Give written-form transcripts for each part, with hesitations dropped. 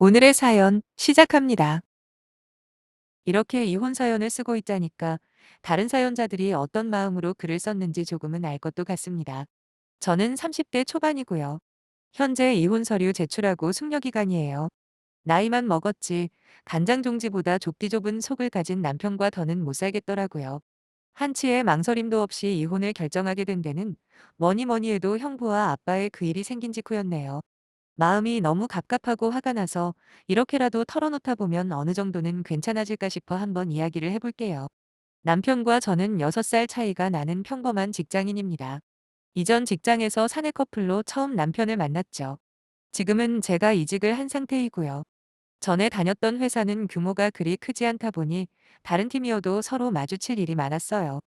오늘의 사연 시작합니다. 이렇게 이혼 사연을 쓰고 있자니까 다른 사연자들이 어떤 마음으로 글을 썼는지 조금은 알 것도 같습니다. 저는 30대 초반이고요. 현재 이혼 서류 제출하고 숙려 기간이에요. 나이만 먹었지 간장 종지보다 좁디 좁은 속을 가진 남편과 더는 못 살겠더라고요. 한치의 망설임도 없이 이혼을 결정하게 된 데는 뭐니 뭐니 해도 형부와 아빠의 그 일이 생긴 직후였네요. 마음이 너무 갑갑하고 화가 나서 이렇게라도 털어놓다 보면 어느 정도는 괜찮아질까 싶어 한번 이야기를 해볼게요. 남편과 저는 6살 차이가 나는 평범한 직장인입니다. 이전 직장에서 사내 커플로 처음 남편을 만났죠. 지금은 제가 이직을 한 상태이고요. 전에 다녔던 회사는 규모가 그리 크지 않다 보니 다른 팀이어도 서로 마주칠 일이 많았어요.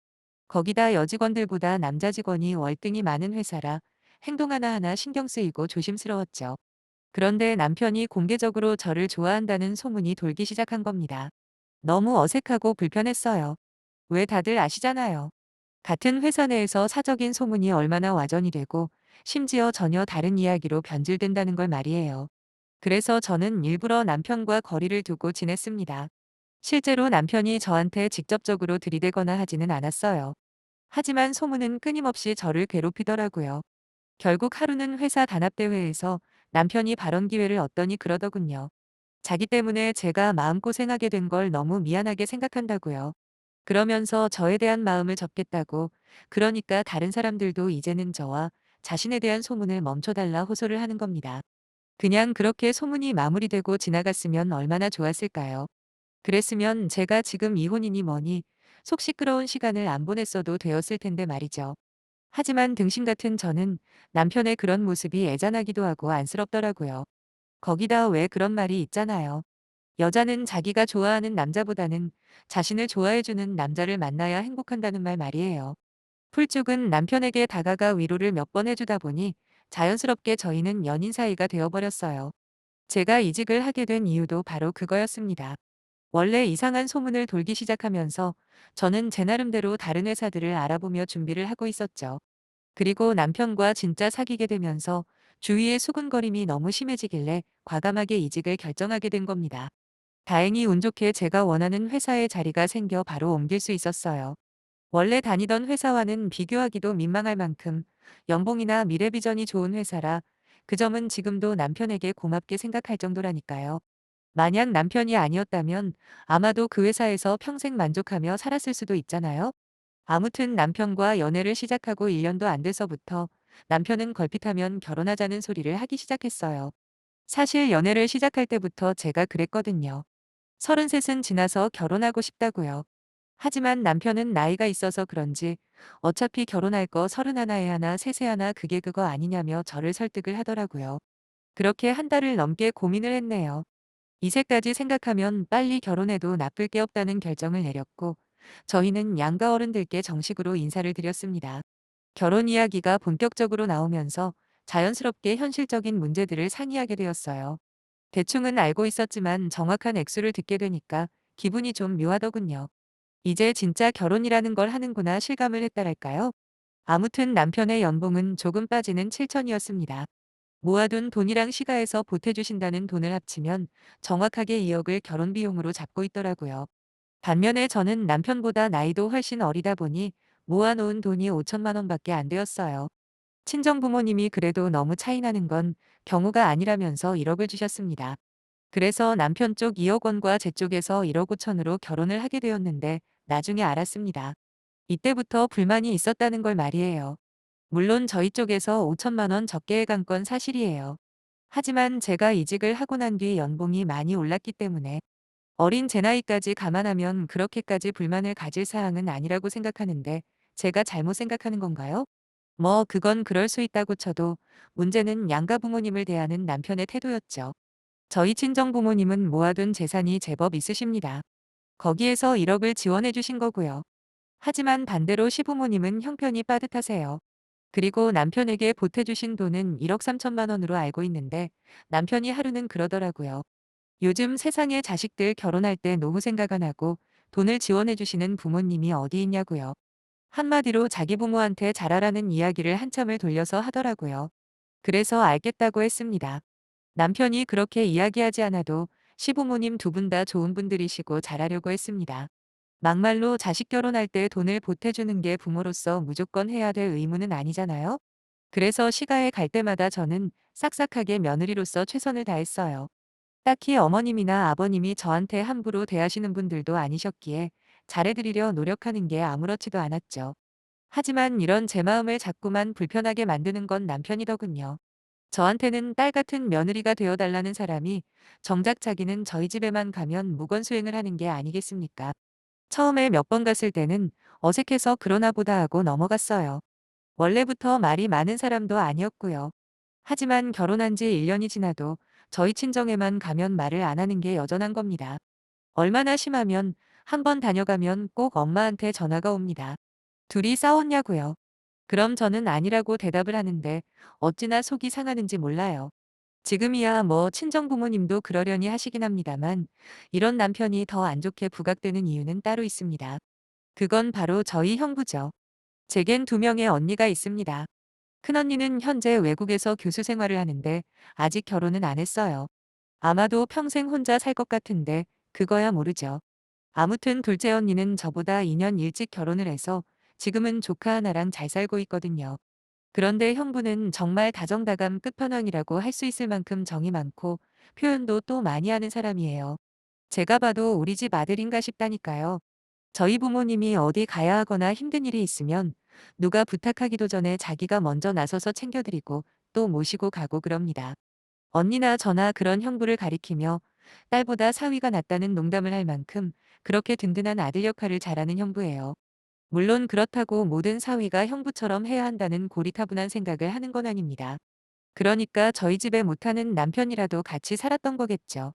거기다 여직원들보다 남자 직원이 월등히 많은 회사라 행동 하나하나 신경 쓰이고 조심스러웠죠. 그런데 남편이 공개적으로 저를 좋아한다는 소문이 돌기 시작한 겁니다. 너무 어색하고 불편했어요. 왜 다들 아시잖아요. 같은 회사 내에서 사적인 소문이 얼마나 와전이 되고 심지어 전혀 다른 이야기로 변질된다는 걸 말이에요. 그래서 저는 일부러 남편과 거리를 두고 지냈습니다. 실제로 남편이 저한테 직접적으로 들이대거나 하지는 않았어요. 하지만 소문은 끊임없이 저를 괴롭히더라고요. 결국 하루는 회사 단합대회에서 남편이 발언 기회를 얻더니 그러더군요. 자기 때문에 제가 마음고생하게 된 걸 너무 미안하게 생각한다고요. 그러면서 저에 대한 마음을 접겠다고, 그러니까 다른 사람들도 이제는 저와 자신에 대한 소문을 멈춰달라 호소를 하는 겁니다. 그냥 그렇게 소문이 마무리되고 지나갔으면 얼마나 좋았을까요? 그랬으면 제가 지금 이혼이니 뭐니 속 시끄러운 시간을 안 보냈어도 되었을 텐데 말이죠. 하지만 등신 같은 저는 남편의 그런 모습이 애잔하기도 하고 안쓰럽더라고요. 거기다 왜 그런 말이 있잖아요. 여자는 자기가 좋아하는 남자보다는 자신을 좋아해주는 남자를 만나야 행복한다는 말 말이에요. 풀쭉은 남편에게 다가가 위로를 몇 번 해주다 보니 자연스럽게 저희는 연인 사이가 되어버렸어요. 제가 이직을 하게 된 이유도 바로 그거였습니다. 원래 이상한 소문을 돌기 시작하면서 저는 제 나름대로 다른 회사들을 알아보며 준비를 하고 있었죠. 그리고 남편과 진짜 사귀게 되면서 주위의 수군거림이 너무 심해지길래 과감하게 이직을 결정하게 된 겁니다. 다행히 운 좋게 제가 원하는 회사의 자리가 생겨 바로 옮길 수 있었어요. 원래 다니던 회사와는 비교하기도 민망할 만큼 연봉이나 미래 비전이 좋은 회사라 그 점은 지금도 남편에게 고맙게 생각할 정도라니까요. 만약 남편이 아니었다면 아마도 그 회사에서 평생 만족하며 살았을 수도 있잖아요. 아무튼 남편과 연애를 시작하고 1년도 안 돼서부터 남편은 걸핏하면 결혼하자는 소리를 하기 시작했어요. 사실 연애를 시작할 때부터 제가 그랬거든요. 33은 지나서 결혼하고 싶다고요. 하지만 남편은 나이가 있어서 그런지 어차피 결혼할 거 31에 하나 셋에 하나 그게 그거 아니냐며 저를 설득을 하더라고요. 그렇게 한 달을 넘게 고민을 했네요. 이세까지 생각하면 빨리 결혼해도 나쁠 게 없다는 결정을 내렸고 저희는 양가 어른들께 정식으로 인사를 드렸습니다. 결혼 이야기가 본격적으로 나오면서 자연스럽게 현실적인 문제들을 상의하게 되었어요. 대충은 알고 있었지만 정확한 액수를 듣게 되니까 기분이 좀 묘하더군요. 이제 진짜 결혼이라는 걸 하는구나 실감을 했다랄까요? 아무튼 남편의 연봉은 조금 빠지는 7천이었습니다. 모아둔 돈이랑 시가에서 보태주신다는 돈을 합치면 정확하게 2억을 결혼 비용으로 잡고 있더라고요. 반면에 저는 남편보다 나이도 훨씬 어리다 보니 모아놓은 돈이 5천만 원밖에 안 되었어요. 친정 부모님이 그래도 너무 차이 나는 건 경우가 아니라면서 1억을 주셨습니다. 그래서 남편 쪽 2억 원과 제 쪽에서 1억 5천으로 결혼을 하게 되었는데 나중에 알았습니다. 이때부터 불만이 있었다는 걸 말이에요. 물론 저희 쪽에서 5천만 원 적게 해간 건 사실이에요. 하지만 제가 이직을 하고 난 뒤 연봉이 많이 올랐기 때문에 어린 제 나이까지 감안하면 그렇게까지 불만을 가질 사항은 아니라고 생각하는데 제가 잘못 생각하는 건가요? 뭐 그건 그럴 수 있다고 쳐도 문제는 양가 부모님을 대하는 남편의 태도였죠. 저희 친정 부모님은 모아둔 재산이 제법 있으십니다. 거기에서 1억을 지원해 주신 거고요. 하지만 반대로 시부모님은 형편이 빠듯하세요. 그리고 남편에게 보태주신 돈은 1억 3천만 원으로 알고 있는데 남편이 하루는 그러더라고요. 요즘 세상에 자식들 결혼할 때 노후 생각 안 하고 돈을 지원해 주시는 부모님이 어디 있냐고요. 한마디로 자기 부모한테 잘하라는 이야기를 한참을 돌려서 하더라고요. 그래서 알겠다고 했습니다. 남편이 그렇게 이야기하지 않아도 시부모님 두 분 다 좋은 분들이시고 잘하려고 했습니다. 막말로 자식 결혼할 때 돈을 보태주는 게 부모로서 무조건 해야 될 의무는 아니잖아요. 그래서 시가에 갈 때마다 저는 싹싹하게 며느리로서 최선을 다했어요. 딱히 어머님이나 아버님이 저한테 함부로 대하시는 분들도 아니셨기에 잘해드리려 노력하는 게 아무렇지도 않았죠. 하지만 이런 제 마음을 자꾸만 불편하게 만드는 건 남편이더군요. 저한테는 딸 같은 며느리가 되어 달라는 사람이 정작 자기는 저희 집에만 가면 무건수행을 하는 게 아니겠습니까? 처음에 몇 번 갔을 때는 어색해서 그러나 보다 하고 넘어갔어요. 원래부터 말이 많은 사람도 아니었고요. 하지만 결혼한 지 1년이 지나도 저희 친정에만 가면 말을 안 하는 게 여전한 겁니다. 얼마나 심하면 한 번 다녀가면 꼭 엄마한테 전화가 옵니다. 둘이 싸웠냐고요. 그럼 저는 아니라고 대답을 하는데 어찌나 속이 상하는지 몰라요. 지금이야 뭐 친정 부모님도 그러려니 하시긴 합니다만 이런 남편이 더 안 좋게 부각되는 이유는 따로 있습니다. 그건 바로 저희 형부죠. 제겐 두 명의 언니가 있습니다. 큰언니는 현재 외국에서 교수 생활을 하는데 아직 결혼은 안 했어요. 아마도 평생 혼자 살 것 같은데 그거야 모르죠. 아무튼 둘째 언니는 저보다 2년 일찍 결혼을 해서 지금은 조카 하나랑 잘 살고 있거든요. 그런데 형부는 정말 다정다감 끝판왕이라고 할 수 있을 만큼 정이 많고 표현도 또 많이 하는 사람이에요. 제가 봐도 우리 집 아들인가 싶다니까요. 저희 부모님이 어디 가야 하거나 힘든 일이 있으면 누가 부탁하기도 전에 자기가 먼저 나서서 챙겨드리고 또 모시고 가고 그럽니다. 언니나 저나 그런 형부를 가리키며 딸보다 사위가 낫다는 농담을 할 만큼 그렇게 든든한 아들 역할을 잘하는 형부예요. 물론 그렇다고 모든 사위가 형부처럼 해야 한다는 고리타분한 생각을 하는 건 아닙니다. 그러니까 저희 집에 못하는 남편이라도 같이 살았던 거겠죠.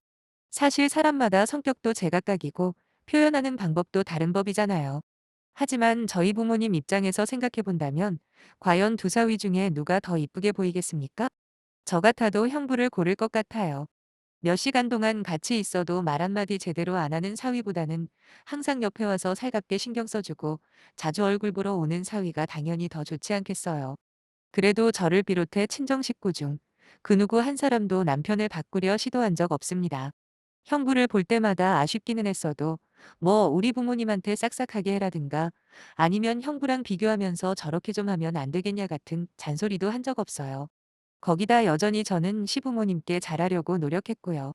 사실 사람마다 성격도 제각각이고 표현하는 방법도 다른 법이잖아요. 하지만 저희 부모님 입장에서 생각해 본다면 과연 두 사위 중에 누가 더 이쁘게 보이겠습니까? 저 같아도 형부를 고를 것 같아요. 몇 시간 동안 같이 있어도 말 한마디 제대로 안 하는 사위보다는 항상 옆에 와서 살갑게 신경 써주고 자주 얼굴 보러 오는 사위가 당연히 더 좋지 않겠어요. 그래도 저를 비롯해 친정 식구 중 그 누구 한 사람도 남편을 바꾸려 시도한 적 없습니다. 형부를 볼 때마다 아쉽기는 했어도 뭐 우리 부모님한테 싹싹하게 해라든가 아니면 형부랑 비교하면서 저렇게 좀 하면 안 되겠냐 같은 잔소리도 한 적 없어요. 거기다 여전히 저는 시부모님께 잘하려고 노력했고요.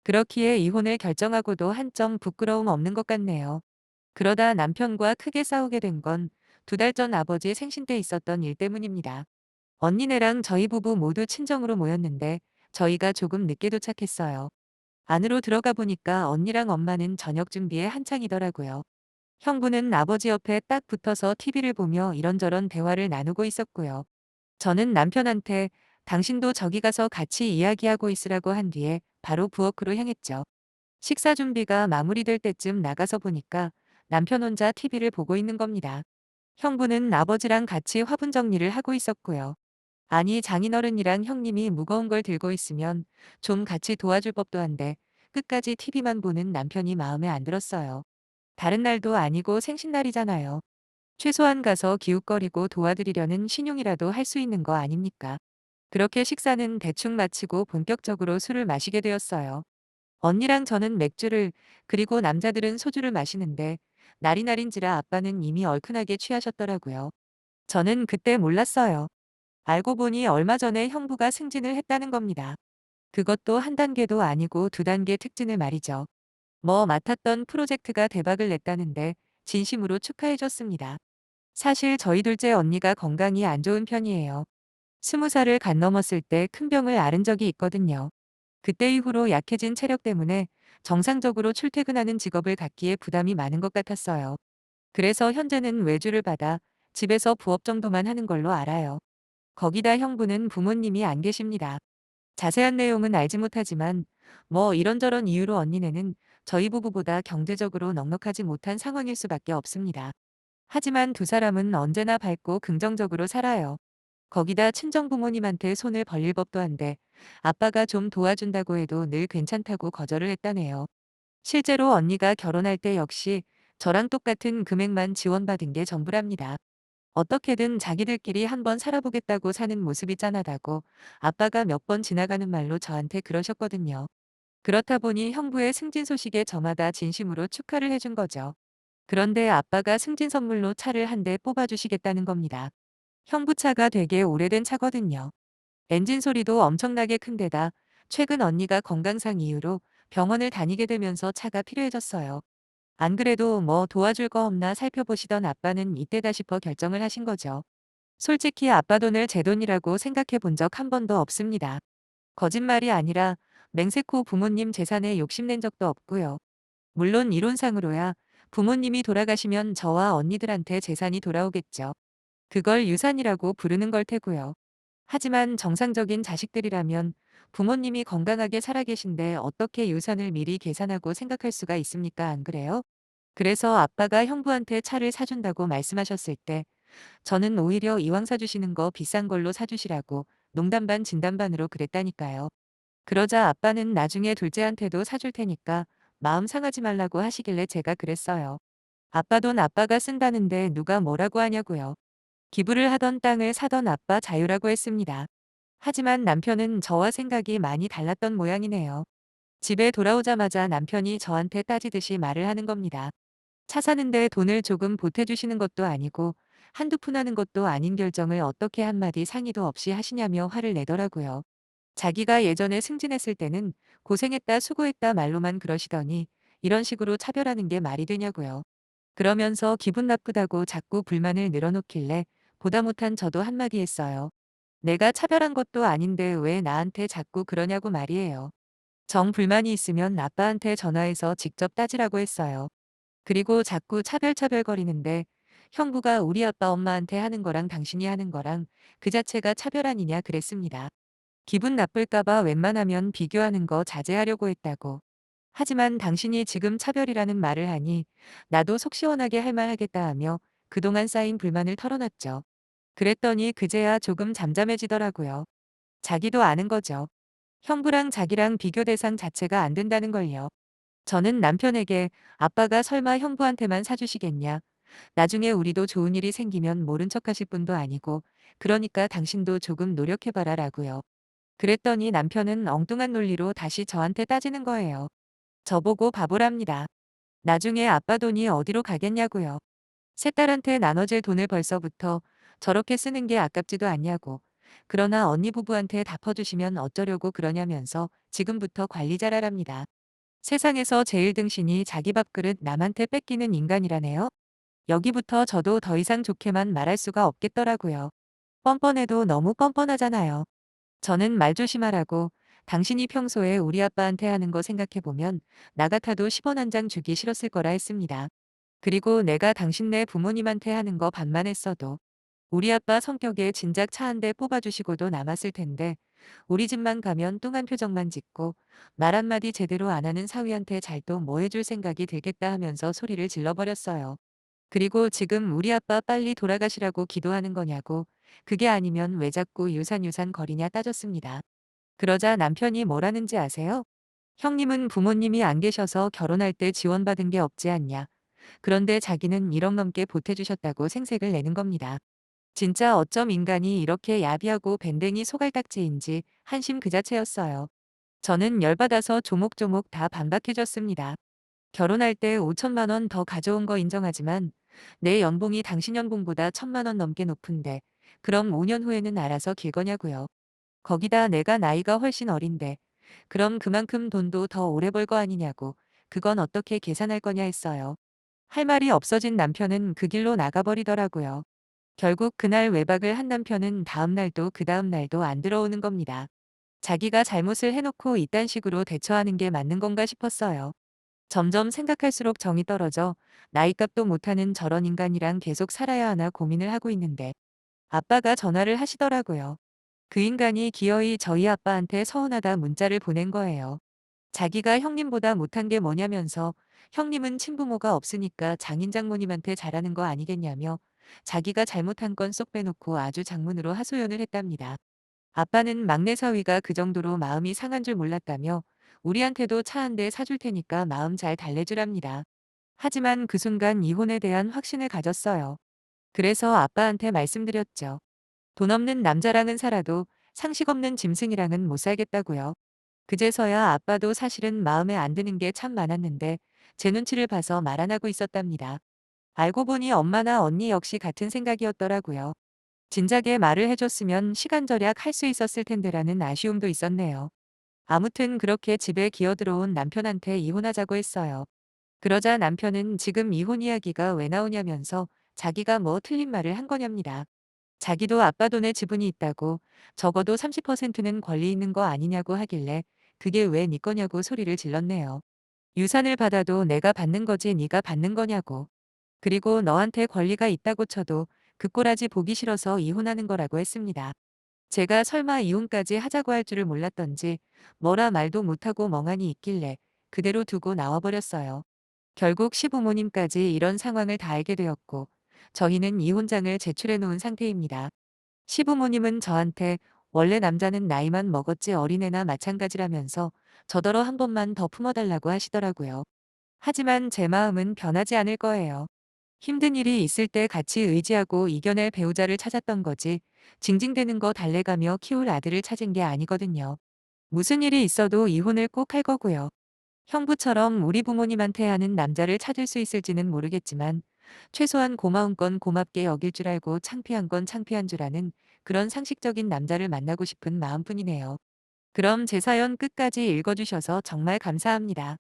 그렇기에 이혼을 결정하고도 한 점 부끄러움 없는 것 같네요. 그러다 남편과 크게 싸우게 된 건 두 달 전 아버지 생신 때 있었던 일 때문입니다. 언니네랑 저희 부부 모두 친정으로 모였는데 저희가 조금 늦게 도착했어요. 안으로 들어가 보니까 언니랑 엄마는 저녁 준비에 한창이더라고요. 형부는 아버지 옆에 딱 붙어서 TV를 보며 이런저런 대화를 나누고 있었고요. 저는 남편한테 당신도 저기 가서 같이 이야기하고 있으라고 한 뒤에 바로 부엌으로 향했죠. 식사 준비가 마무리될 때쯤 나가서 보니까 남편 혼자 TV를 보고 있는 겁니다. 형부는 아버지랑 같이 화분 정리를 하고 있었고요. 아니 장인어른이랑 형님이 무거운 걸 들고 있으면 좀 같이 도와줄 법도 한데 끝까지 TV만 보는 남편이 마음에 안 들었어요. 다른 날도 아니고 생신날이잖아요. 최소한 가서 기웃거리고 도와드리려는 신용이라도 할 수 있는 거 아닙니까? 그렇게 식사는 대충 마치고 본격적으로 술을 마시게 되었어요. 언니랑 저는 맥주를 그리고 남자들은 소주를 마시는데 날이 날인지라 아빠는 이미 얼큰하게 취하셨더라고요. 저는 그때 몰랐어요. 알고 보니 얼마 전에 형부가 승진을 했다는 겁니다. 그것도 한 단계도 아니고 두 단계 특진을 말이죠. 뭐 맡았던 프로젝트가 대박을 냈다는데 진심으로 축하해줬습니다. 사실 저희 둘째 언니가 건강이 안 좋은 편이에요. 20살을 갓 넘었을 때 큰 병을 앓은 적이 있거든요. 그때 이후로 약해진 체력 때문에 정상적으로 출퇴근하는 직업을 갖기에 부담이 많은 것 같았어요. 그래서 현재는 외주를 받아 집에서 부업 정도만 하는 걸로 알아요. 거기다 형부는 부모님이 안 계십니다. 자세한 내용은 알지 못하지만 뭐 이런저런 이유로 언니네는 저희 부부보다 경제적으로 넉넉하지 못한 상황일 수밖에 없습니다. 하지만 두 사람은 언제나 밝고 긍정적으로 살아요. 거기다 친정 부모님한테 손을 벌릴 법도 한데 아빠가 좀 도와준다고 해도 늘 괜찮다고 거절을 했다네요. 실제로 언니가 결혼할 때 역시 저랑 똑같은 금액만 지원받은 게 전부랍니다. 어떻게든 자기들끼리 한번 살아보겠다고 사는 모습이 짠하다고 아빠가 몇 번 지나가는 말로 저한테 그러셨거든요. 그렇다 보니 형부의 승진 소식에 저마다 진심으로 축하를 해준 거죠. 그런데 아빠가 승진 선물로 차를 한 대 뽑아주시겠다는 겁니다. 형부 차가 되게 오래된 차거든요. 엔진 소리도 엄청나게 큰 데다 최근 언니가 건강상 이유로 병원을 다니게 되면서 차가 필요해졌어요. 안 그래도 뭐 도와줄 거 없나 살펴보시던 아빠는 이때다 싶어 결정을 하신 거죠. 솔직히 아빠 돈을 제 돈이라고 생각해 본 적 한 번도 없습니다. 거짓말이 아니라 맹세코 부모님 재산에 욕심낸 적도 없고요. 물론 이론상으로야 부모님이 돌아가시면 저와 언니들한테 재산이 돌아오겠죠. 그걸 유산이라고 부르는 걸 테고요. 하지만 정상적인 자식들이라면 부모님이 건강하게 살아계신데 어떻게 유산을 미리 계산하고 생각할 수가 있습니까? 안 그래요? 그래서 아빠가 형부한테 차를 사준다고 말씀하셨을 때 저는 오히려 이왕 사주시는 거 비싼 걸로 사주시라고 농담 반 진담 반으로 그랬다니까요. 그러자 아빠는 나중에 둘째한테도 사줄 테니까 마음 상하지 말라고 하시길래 제가 그랬어요. 아빠 돈 아빠가 쓴다는데 누가 뭐라고 하냐고요. 기부를 하던 땅을 사던 아빠 자유라고 했습니다. 하지만 남편은 저와 생각이 많이 달랐던 모양이네요. 집에 돌아오자마자 남편이 저한테 따지듯이 말을 하는 겁니다. 차 사는데 돈을 조금 보태주시는 것도 아니고 한두 푼 하는 것도 아닌 결정을 어떻게 한마디 상의도 없이 하시냐며 화를 내더라고요. 자기가 예전에 승진했을 때는 고생했다 수고했다 말로만 그러시더니 이런 식으로 차별하는 게 말이 되냐고요. 그러면서 기분 나쁘다고 자꾸 불만을 늘어놓길래 보다 못한 저도 한마디 했어요. 내가 차별한 것도 아닌데 왜 나한테 자꾸 그러냐고 말이에요. 정 불만이 있으면 아빠한테 전화해서 직접 따지라고 했어요. 그리고 자꾸 차별차별거리는데 형부가 우리 아빠 엄마한테 하는 거랑 당신이 하는 거랑 그 자체가 차별 아니냐 그랬습니다. 기분 나쁠까봐 웬만하면 비교하는 거 자제하려고 했다고. 하지만 당신이 지금 차별이라는 말을 하니 나도 속 시원하게 할 말 하겠다 하며 그동안 쌓인 불만을 털어놨죠. 그랬더니 그제야 조금 잠잠해지더라고요. 자기도 아는 거죠. 형부랑 자기랑 비교 대상 자체가 안 된다는 걸요. 저는 남편에게 아빠가 설마 형부한테만 사주시겠냐. 나중에 우리도 좋은 일이 생기면 모른 척 하실 분도 아니고 그러니까 당신도 조금 노력해봐라 라고요. 그랬더니 남편은 엉뚱한 논리로 다시 저한테 따지는 거예요. 저보고 바보랍니다. 나중에 아빠 돈이 어디로 가겠냐고요. 세 딸한테 나눠질 돈을 벌써부터 저렇게 쓰는 게 아깝지도 않냐고. 그러나 언니 부부한테 다 퍼주시면 어쩌려고 그러냐면서 지금부터 관리 잘하랍니다. 세상에서 제일 등신이 자기 밥그릇 남한테 뺏기는 인간이라네요. 여기부터 저도 더 이상 좋게만 말할 수가 없겠더라고요. 뻔뻔해도 너무 뻔뻔하잖아요. 저는 말 조심하라고 당신이 평소에 우리 아빠한테 하는 거 생각해보면 나 같아도 10원 한 장 주기 싫었을 거라 했습니다. 그리고 내가 당신네 부모님한테 하는 거 반만 했어도 우리 아빠 성격에 진작 차 한 대 뽑아주시고도 남았을 텐데 우리 집만 가면 뚱한 표정만 짓고 말 한마디 제대로 안 하는 사위한테 잘도 뭐 해줄 생각이 들겠다 하면서 소리를 질러버렸어요. 그리고 지금 우리 아빠 빨리 돌아가시라고 기도하는 거냐고 그게 아니면 왜 자꾸 유산 거리냐 따졌습니다. 그러자 남편이 뭐라는지 아세요? 형님은 부모님이 안 계셔서 결혼할 때 지원받은 게 없지 않냐. 그런데 자기는 1억 넘게 보태주셨다고 생색을 내는 겁니다. 진짜 어쩜 인간이 이렇게 야비하고 밴댕이 소갈딱지인지 한심 그 자체였어요. 저는 열받아서 조목조목 다 반박해줬습니다. 결혼할 때 5천만 원 더 가져온 거 인정하지만 내 연봉이 당신 연봉보다 1천만 원 넘게 높은데 그럼 5년 후에는 알아서 길 거냐고요. 거기다 내가 나이가 훨씬 어린데 그럼 그만큼 돈도 더 오래 벌 거 아니냐고 그건 어떻게 계산할 거냐 했어요. 할 말이 없어진 남편은 그 길로 나가버리더라고요. 결국 그날 외박을 한 남편은 다음 날도 그 다음 날도 안 들어오는 겁니다. 자기가 잘못을 해놓고 이딴 식으로 대처하는 게 맞는 건가 싶었어요. 점점 생각할수록 정이 떨어져 나이값도 못하는 저런 인간이랑 계속 살아야 하나 고민을 하고 있는데 아빠가 전화를 하시더라고요. 그 인간이 기어이 저희 아빠한테 서운하다 문자를 보낸 거예요. 자기가 형님보다 못한 게 뭐냐면서 형님은 친부모가 없으니까 장인 장모님한테 잘하는 거 아니겠냐며 자기가 잘못한 건 쏙 빼놓고 아주 장문으로 하소연을 했답니다. 아빠는 막내 사위가 그 정도로 마음이 상한 줄 몰랐다며 우리한테도 차 한 대 사줄 테니까 마음 잘 달래주랍니다. 하지만 그 순간 이혼에 대한 확신을 가졌어요. 그래서 아빠한테 말씀드렸죠. 돈 없는 남자랑은 살아도 상식 없는 짐승이랑은 못 살겠다고요. 그제서야 아빠도 사실은 마음에 안 드는 게 참 많았는데 제 눈치를 봐서 말 안 하고 있었답니다. 알고 보니 엄마나 언니 역시 같은 생각이었더라고요. 진작에 말을 해줬으면 시간 절약 할 수 있었을 텐데라는 아쉬움도 있었네요. 아무튼 그렇게 집에 기어들어온 남편한테 이혼하자고 했어요. 그러자 남편은 지금 이혼 이야기가 왜 나오냐면서 자기가 뭐 틀린 말을 한 거냐입니다. 자기도 아빠 돈에 지분이 있다고 적어도 30%는 권리 있는 거 아니냐고 하길래 그게 왜 네 거냐고 소리를 질렀네요. 유산을 받아도 내가 받는 거지 네가 받는 거냐고. 그리고 너한테 권리가 있다고 쳐도 그 꼬라지 보기 싫어서 이혼하는 거라고 했습니다. 제가 설마 이혼까지 하자고 할 줄을 몰랐던지 뭐라 말도 못하고 멍하니 있길래 그대로 두고 나와버렸어요. 결국 시부모님까지 이런 상황을 다 알게 되었고 저희는 이혼장을 제출해 놓은 상태입니다. 시부모님은 저한테 원래 남자는 나이만 먹었지 어린애나 마찬가지라면서 저더러 한 번만 더 품어달라고 하시더라고요. 하지만 제 마음은 변하지 않을 거예요. 힘든 일이 있을 때 같이 의지하고 이겨낼 배우자를 찾았던 거지 징징대는 거 달래가며 키울 아들을 찾은 게 아니거든요. 무슨 일이 있어도 이혼을 꼭 할 거고요. 형부처럼 우리 부모님한테 하는 남자를 찾을 수 있을지는 모르겠지만 최소한 고마운 건 고맙게 여길 줄 알고 창피한 건 창피한 줄 아는 그런 상식적인 남자를 만나고 싶은 마음뿐이네요. 그럼 제 사연 끝까지 읽어주셔서 정말 감사합니다.